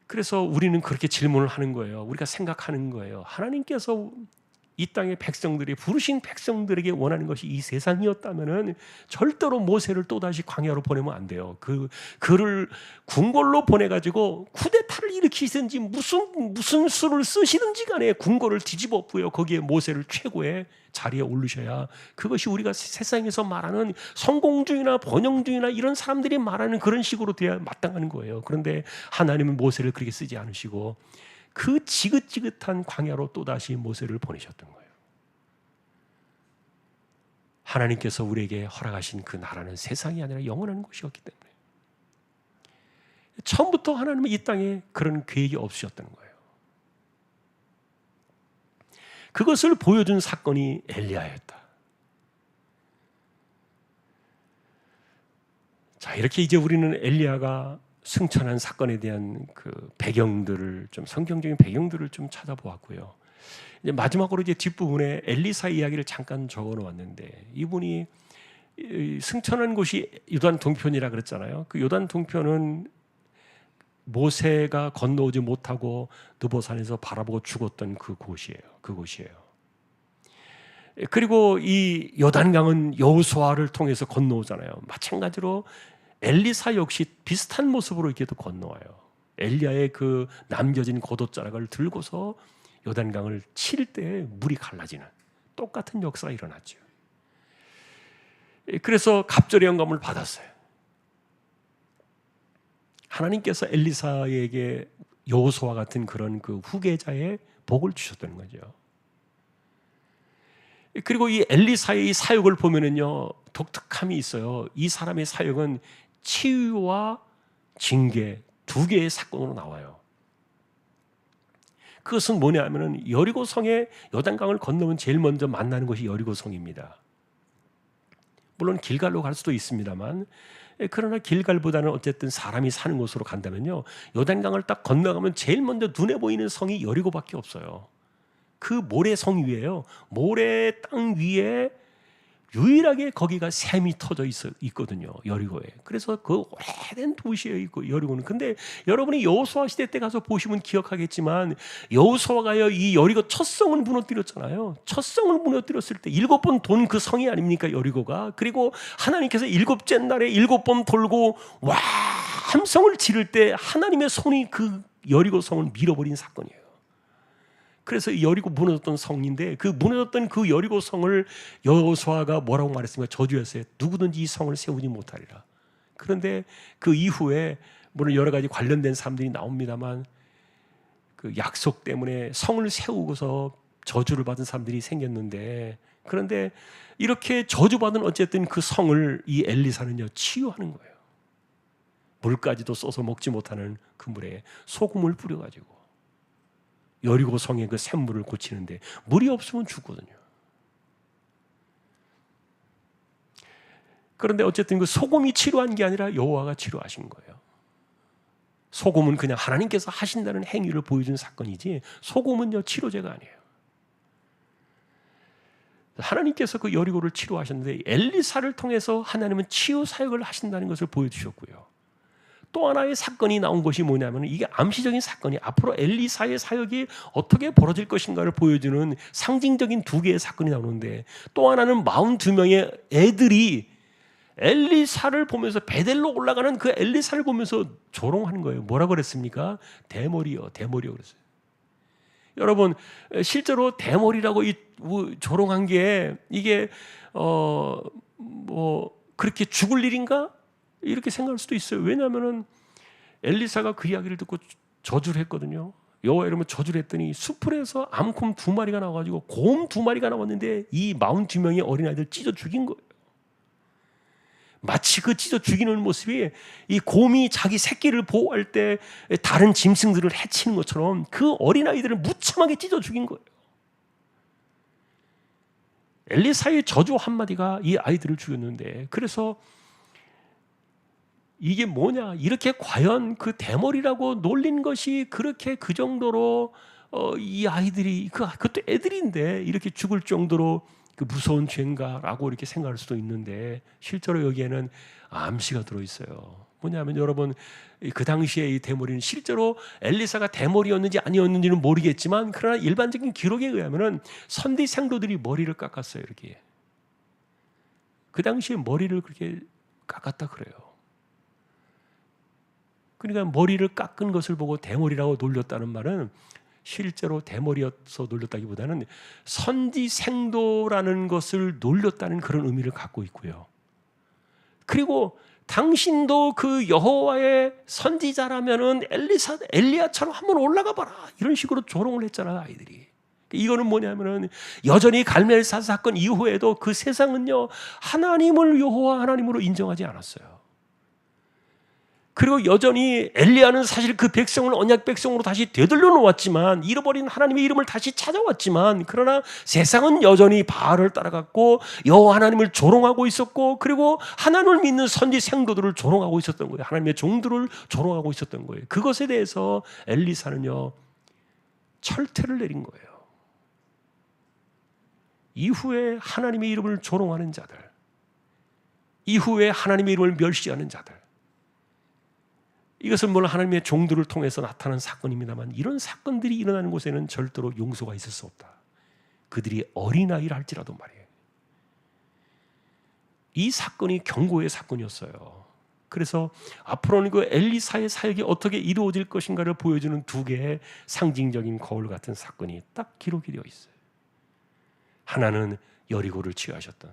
Speaker 1: 그래서 우리는 그렇게 질문을 하는 거예요. 우리가 생각하는 거예요. 하나님께서 이 땅의 백성들이, 부르신 백성들에게 원하는 것이 이 세상이었다면 절대로 모세를 또다시 광야로 보내면 안 돼요. 그를 궁궐로 보내가지고 쿠데타를 일으키든지 무슨 수를 쓰시든지 간에 궁궐을 뒤집어 엎고요. 거기에 모세를 최고의 자리에 올리셔야, 그것이 우리가 세상에서 말하는 성공주의나 번영주의나 이런 사람들이 말하는 그런 식으로 돼야 마땅한 거예요. 그런데 하나님은 모세를 그렇게 쓰지 않으시고 그 지긋지긋한 광야로 또다시 모세를 보내셨던 거예요. 하나님께서 우리에게 허락하신 그 나라는 세상이 아니라 영원한 곳이었기 때문에 처음부터 하나님은 이 땅에 그런 계획이 없으셨던 거예요. 그것을 보여준 사건이 엘리야였다. 자, 이렇게 이제 우리는 엘리야가 승천한 사건에 대한 그 배경들을 좀, 성경적인 배경들을 좀 찾아보았고요. 이제 마지막으로 이제 뒷부분에 엘리사 이야기를 잠깐 적어 놓았는데, 이분이 승천한 곳이 요단 동편이라 그랬잖아요. 그 요단 동편은 모세가 건너오지 못하고 느보산에서 바라보고 죽었던 그곳이에요. 그리고 이 요단강은 여호수아를 통해서 건너오잖아요. 마찬가지로 엘리사 역시 비슷한 모습으로 이렇게 또 건너와요. 엘리야의 그 남겨진 겉옷자락을 들고서 요단강을 칠 때 물이 갈라지는 똑같은 역사가 일어났죠. 그래서 갑절의 영감을 받았어요. 하나님께서 엘리사에게 여호수아 같은 그런 그 후계자의 복을 주셨다는 거죠. 그리고 이 엘리사의 이 사역을 보면은요, 독특함이 있어요. 이 사람의 사역은 치유와 징계 두 개의 사건으로 나와요. 그것은 뭐냐면은 여리고성에 요단강을 건너면 제일 먼저 만나는 것이 여리고성입니다. 물론 길갈로 갈 수도 있습니다만, 그러나 길갈보다는 어쨌든 사람이 사는 곳으로 간다면요, 요단강을 딱 건너가면 제일 먼저 눈에 보이는 성이 여리고밖에 없어요. 그 모래성 위에요, 모래 땅 위에 유일하게 거기가 샘이 터져 있거든요, 여리고에. 그래서 그 오래된 도시에 있고, 여리고는. 근데 여러분이 여호수아 시대 때 가서 보시면 기억하겠지만, 여호수아가요 이 여리고 첫 성을 무너뜨렸잖아요. 첫 성을 무너뜨렸을 때 7번 돈 그 성이 아닙니까, 여리고가. 그리고 하나님께서 7째 날에 7번 돌고 와 함성을 지를 때 하나님의 손이 그 여리고 성을 밀어버린 사건이에요. 그래서 여리고 무너졌던 성인데, 그 무너졌던 그 여리고 성을 여호수아가 뭐라고 말했습니까? 저주했어요. 누구든지 이 성을 세우지 못하리라. 그런데 그 이후에 물론 여러 가지 관련된 사람들이 나옵니다만, 그 약속 때문에 성을 세우고서 저주를 받은 사람들이 생겼는데, 그런데 이렇게 저주받은 어쨌든 그 성을 이 엘리사는요 치유하는 거예요. 물까지도 써서 먹지 못하는 그 물에 소금을 뿌려가지고 여리고 성의 그 샘물을 고치는데, 물이 없으면 죽거든요. 그런데 어쨌든 그 소금이 치료한 게 아니라 여호와가 치료하신 거예요. 소금은 그냥 하나님께서 하신다는 행위를 보여준 사건이지, 소금은요 치료제가 아니에요. 하나님께서 그 여리고를 치료하셨는데, 엘리사를 통해서 하나님은 치유 사역을 하신다는 것을 보여주셨고요. 또 하나의 사건이 나온 것이 뭐냐면, 이게 암시적인 사건이 앞으로 엘리사의 사역이 어떻게 벌어질 것인가를 보여주는 상징적인 두 개의 사건이 나오는데, 또 하나는 42명의 애들이 엘리사를 보면서, 베델로 올라가는 그 엘리사를 보면서 조롱하는 거예요. 뭐라고 그랬습니까? 대머리요, 대머리요 그랬어요. 여러분, 실제로 대머리라고 조롱한 게 이게 그렇게 죽을 일인가? 이렇게 생각할 수도 있어요. 왜냐하면은 엘리사가 그 이야기를 듣고 저주를 했거든요. 여호와 이름으로 저주를 했더니 수풀에서 암곰 2마리가 나와가지고 곰 2마리가 나왔는데 이 42명의 어린아이들 찢어 죽인 거예요. 마치 그 찢어 죽이는 모습이 이 곰이 자기 새끼를 보호할 때 다른 짐승들을 해치는 것처럼 그 어린아이들을 무참하게 찢어 죽인 거예요. 엘리사의 저주 한마디가 이 아이들을 죽였는데, 그래서 이게 뭐냐, 이렇게 과연 그 대머리라고 놀린 것이 그렇게 그 정도로 이 아이들이 그것도 애들인데 이렇게 죽을 정도로 그 무서운 죄인가라고 이렇게 생각할 수도 있는데, 실제로 여기에는 암시가 들어있어요. 뭐냐면 여러분, 그 당시에 이 대머리는 실제로 엘리사가 대머리였는지 아니었는지는 모르겠지만, 그러나 일반적인 기록에 의하면은 선지 생도들이 머리를 깎았어요. 이렇게 그 당시에 머리를 그렇게 깎았다 그래요. 그러니까 머리를 깎은 것을 보고 대머리라고 놀렸다는 말은 실제로 대머리여서 놀렸다기보다는 선지 생도라는 것을 놀렸다는 그런 의미를 갖고 있고요. 그리고 당신도 그 여호와의 선지자라면은 엘리야처럼 한번 올라가 봐라, 이런 식으로 조롱을 했잖아요, 아이들이. 이거는 뭐냐면은 여전히 갈멜사 사건 이후에도 그 세상은요, 하나님을 여호와 하나님으로 인정하지 않았어요. 그리고 여전히 엘리야는 사실 그 백성을 언약 백성으로 다시 되돌려 놓았지만, 잃어버린 하나님의 이름을 다시 찾아왔지만, 그러나 세상은 여전히 바알을 따라갔고 여호와 하나님을 조롱하고 있었고, 그리고 하나님을 믿는 선지 생도들을 조롱하고 있었던 거예요. 하나님의 종들을 조롱하고 있었던 거예요. 그것에 대해서 엘리사는요, 철퇴를 내린 거예요. 이후에 하나님의 이름을 조롱하는 자들, 이후에 하나님의 이름을 멸시하는 자들, 이것은 물론 하나님의 종들을 통해서 나타난 사건입니다만, 이런 사건들이 일어나는 곳에는 절대로 용서가 있을 수 없다. 그들이 어린아이를 할지라도 말이에요. 이 사건이 경고의 사건이었어요. 그래서 앞으로는 그 엘리사의 사역이 어떻게 이루어질 것인가를 보여주는 두 개의 상징적인 거울 같은 사건이 딱 기록이 되어 있어요. 하나는 여리고를 치유하셨던,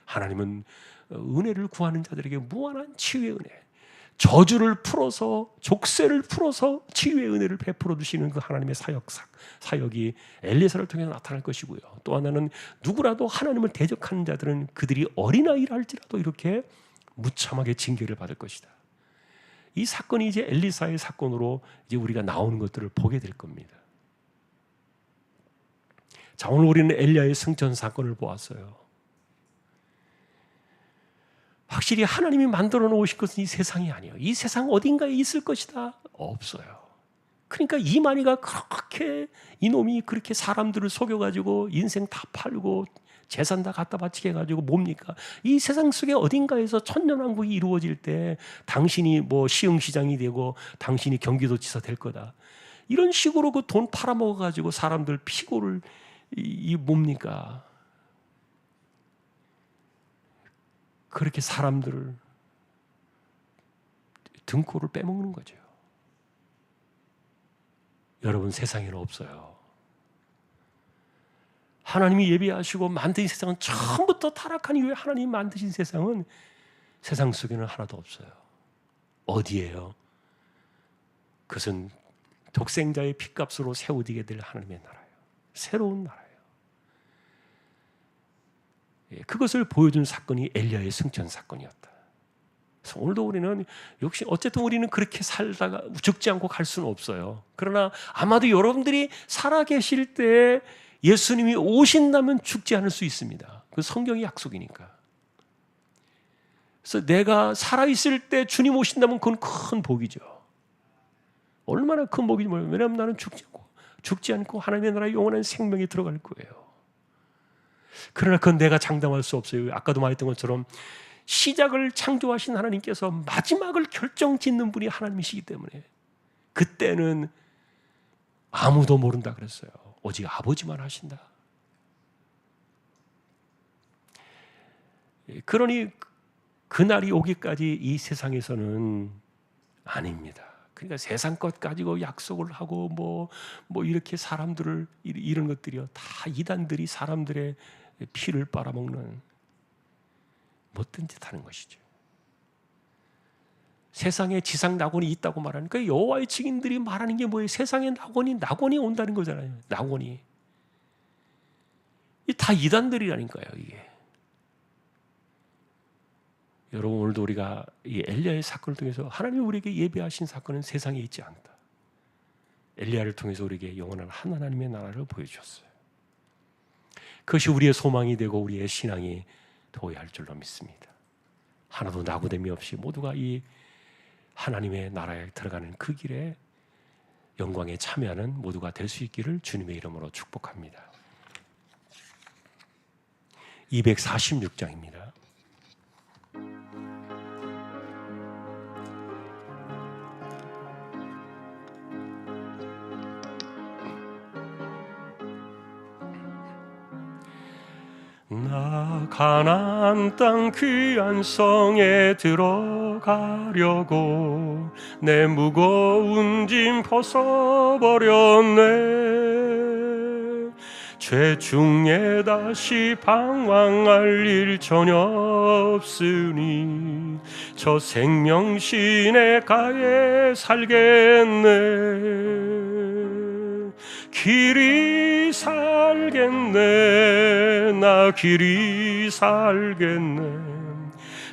Speaker 1: 하나님은 은혜를 구하는 자들에게 무한한 치유의 은혜, 저주를 풀어서, 족쇄를 풀어서 치유의 은혜를 베풀어 주시는 그 하나님의 사역이 엘리사를 통해서 나타날 것이고요. 또 하나는 누구라도 하나님을 대적하는 자들은 그들이 어린아이를 할지라도 이렇게 무참하게 징계를 받을 것이다. 이 사건이 이제 엘리사의 사건으로 이제 우리가 나오는 것들을 보게 될 겁니다. 자, 오늘 우리는 엘리야의 승천 사건을 보았어요. 확실히 하나님이 만들어 놓으신 것은 이 세상이 아니에요. 이 세상 어딘가에 있을 것이다? 없어요. 그러니까 이만희가 그렇게, 이놈이 그렇게 사람들을 속여가지고 인생 다 팔고 재산 다 갖다 바치게 해가지고 뭡니까? 이 세상 속에 어딘가에서 천년왕국이 이루어질 때 당신이 뭐 시흥시장이 되고 당신이 경기도지사 될 거다, 이런 식으로 그 돈 팔아먹어가지고 사람들 피고를, 이 뭡니까? 그렇게 사람들을 등골을 빼먹는 거죠. 여러분, 세상에는 없어요. 하나님이 예비하시고 만드신 세상은, 처음부터 타락한 이후에 하나님이 만드신 세상은, 세상 속에는 하나도 없어요. 어디예요? 그것은 독생자의 핏값으로 세워지게 될 하나님의 나라예요. 새로운 나라예요. 그것을 보여준 사건이 엘리야의 승천 사건이었다. 그래서 오늘도 우리는 역시 어쨌든 우리는 그렇게 살다가 죽지 않고 갈 수는 없어요. 그러나 아마도 여러분들이 살아계실 때 예수님이 오신다면 죽지 않을 수 있습니다. 그 성경의 약속이니까. 그래서 내가 살아있을 때 주님 오신다면 그건 큰 복이죠. 얼마나 큰 복이지. 왜냐하면 나는 죽지 않고 하나님의 나라의 영원한 생명에 들어갈 거예요. 그러나 그건 내가 장담할 수 없어요. 아까도 말했던 것처럼 시작을 창조하신 하나님께서 마지막을 결정짓는 분이 하나님이시기 때문에, 그때는 아무도 모른다 그랬어요. 오직 아버지만 하신다. 그러니 그날이 오기까지 이 세상에서는 아닙니다. 그러니까 세상 것 가지고 약속을 하고 뭐 이렇게 사람들을, 이런 것들이요, 다 이단들이 사람들의 피를 빨아먹는 못된 짓 하는 것이죠. 세상에 지상 낙원이 있다고 말하니까 여호와의 증인들이 말하는 게 뭐예요? 세상에 낙원이 온다는 거잖아요. 낙원이. 이 다 이단들이라니까요, 이게. 여러분, 오늘도 우리가 이 엘리야의 사건을 통해서 하나님이 우리에게 예비하신 사건은 세상에 있지 않다. 엘리야를 통해서 우리에게 영원한 하나님의 나라를 보여주셨어요. 그것이 우리의 소망이 되고 우리의 신앙이 되어야 할 줄로 믿습니다. 하나도 낙오됨이 없이 모두가 이 하나님의 나라에 들어가는 그 길에 영광에 참여하는 모두가 될 수 있기를 주님의 이름으로 축복합니다. 246장입니다. 나 가나안 땅 귀한 성에 들어가려고 내 무거운 짐 벗어버렸네. 죄 중에 다시 방황할 일 전혀 없으니 저 생명 시내가에 살겠네. 길이 살겠네. 나 길이 살겠네.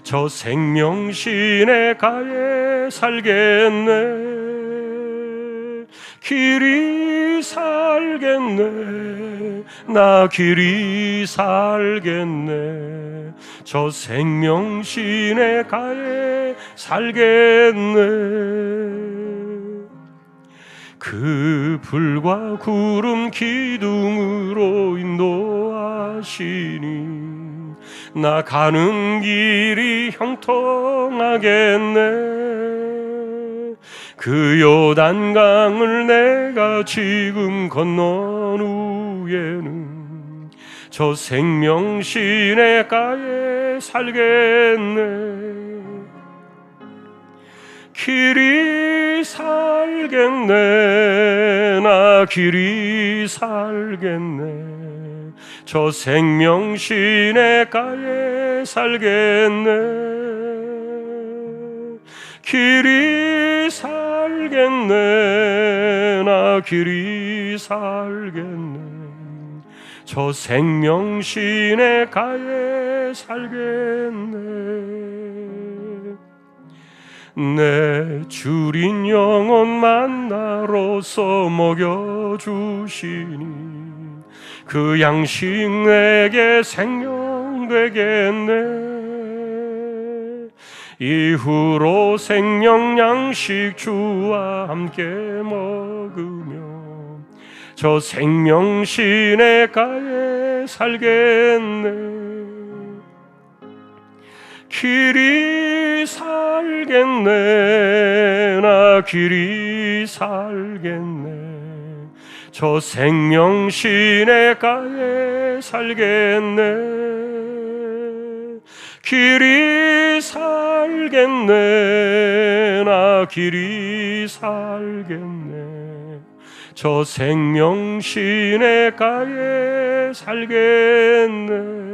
Speaker 1: 저 생명 시내가에 살겠네. 길이 살겠네. 나 길이 살겠네. 저 생명 시내가에 살겠네. 그 불과 구름 기둥으로 인도하시니 나 가는 길이 형통하겠네. 그 요단강을 내가 지금 건넌 후에는 저 생명 시내가에 살겠네. 길이 살겠네. 나 길이 살겠네. 저 생명 시내가에 살겠네. 길이 살겠네. 나 길이 살겠네. 저 생명 시내가에 살겠네. 내 주린 영혼 만나로서 먹여주시니 그 양식 내게 생명 되겠네. 이후로 생명 양식 주와 함께 먹으며 저 생명 시내가에 살겠네. 길이 살겠네. 나 길이 살겠네. 저 생명 시내가에 살겠네. 길이 살겠네. 나 길이 살겠네. 저 생명 시내가에 살겠네.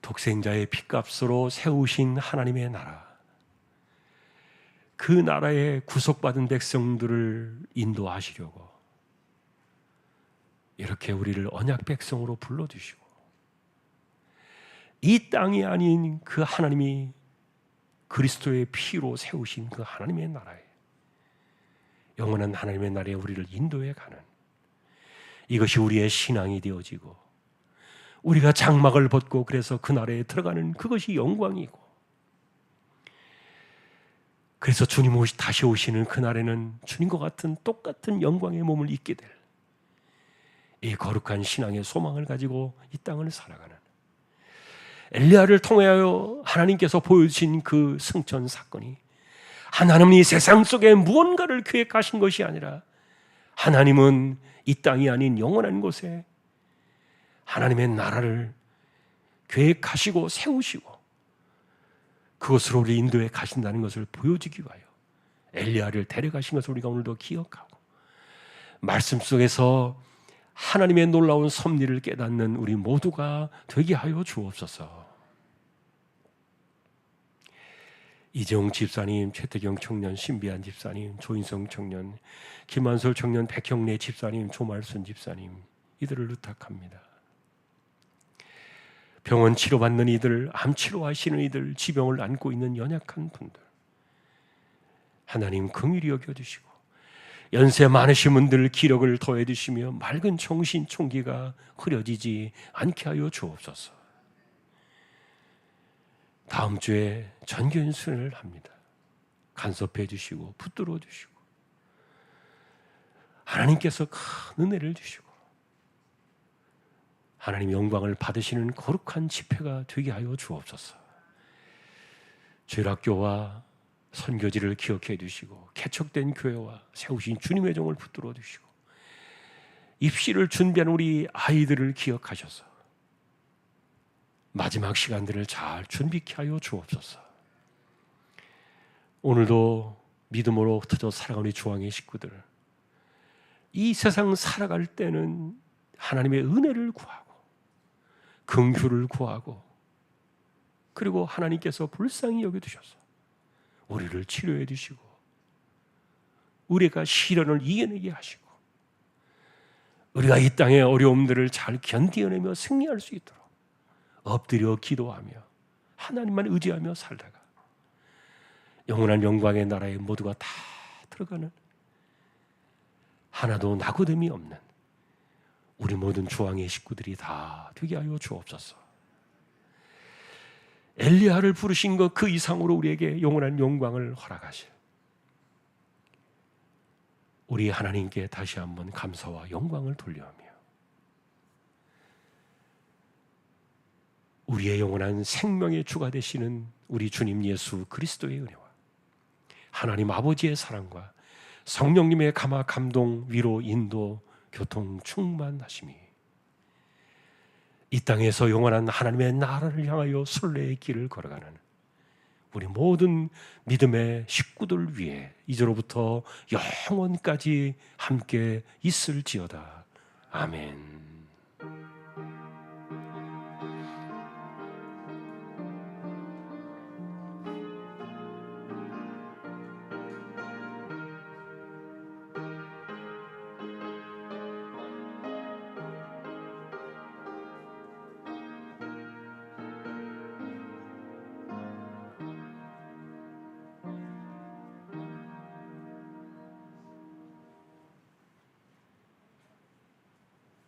Speaker 1: 독생자의 핏값으로 세우신 하나님의 나라, 그 나라에 구속받은 백성들을 인도하시려고 이렇게 우리를 언약 백성으로 불러주시고 이 땅이 아닌 그 하나님이 그리스도의 피로 세우신 그 하나님의 나라에, 영원한 하나님의 나라에 우리를 인도해 가는 이것이 우리의 신앙이 되어지고 우리가 장막을 벗고 그래서 그 나라에 들어가는 그것이 영광이고, 그래서 주님 다시 오시는 그날에는 주님과 같은 똑같은 영광의 몸을 입게 될 이 거룩한 신앙의 소망을 가지고 이 땅을 살아가는, 엘리야를 통하여 하나님께서 보여주신 그 승천 사건이 하나님이 세상 속에 무언가를 계획하신 것이 아니라 하나님은 이 땅이 아닌 영원한 곳에 하나님의 나라를 계획하시고 세우시고 그것으로 우리 인도에 가신다는 것을 보여주기 위하여 엘리야를 데려가신 것을 우리가 오늘도 기억하고 말씀 속에서 하나님의 놀라운 섭리를 깨닫는 우리 모두가 되게 하여 주옵소서. 이재용 집사님, 최태경 청년, 신비한 집사님, 조인성 청년, 김한솔 청년, 백형래 집사님, 조말순 집사님, 이들을 의탁합니다. 병원 치료받는 이들, 암 치료하시는 이들, 지병을 안고 있는 연약한 분들, 하나님 긍휼히 여겨주시고 연세 많으신 분들 기력을 더해 주시며 맑은 정신 총기가 흐려지지 않게 하여 주옵소서. 다음 주에 전교인순을 합니다. 간섭해 주시고 붙들어 주시고 하나님께서 큰 은혜를 주시고 하나님의 영광을 받으시는 거룩한 집회가 되게 하여 주옵소서. 죄락교와 선교지를 기억해 주시고 개척된 교회와 세우신 주님의 종을 붙들어 주시고 입시를 준비한 우리 아이들을 기억하셔서 마지막 시간들을 잘 준비케 하여 주옵소서. 오늘도 믿음으로 흩어져 살아가는 우리 주왕의 식구들, 이 세상 살아갈 때는 하나님의 은혜를 구하고 긍휼을 구하고 그리고 하나님께서 불쌍히 여겨주셔서 우리를 치료해 주시고 우리가 시련을 이겨내게 하시고 우리가 이 땅의 어려움들을 잘 견디어내며 승리할 수 있도록 엎드려 기도하며 하나님만 의지하며 살다가 영원한 영광의 나라에 모두가 다 들어가는 하나도 나고됨이 없는 우리 모든 주왕의 식구들이 다 되게 하여 주옵소서. 엘리야를 부르신 것 그 이상으로 우리에게 영원한 영광을 허락하실 우리 하나님께 다시 한번 감사와 영광을 돌려하며 우리의 영원한 생명의 주가 되시는 우리 주님 예수 그리스도의 은혜와 하나님 아버지의 사랑과 성령님의 감화 감동 위로 인도 교통 충만하심이 이 땅에서 영원한 하나님의 나라를 향하여 순례의 길을 걸어가는 우리 모든 믿음의 식구들 위해 이제로부터 영원까지 함께 있을지어다. 아멘.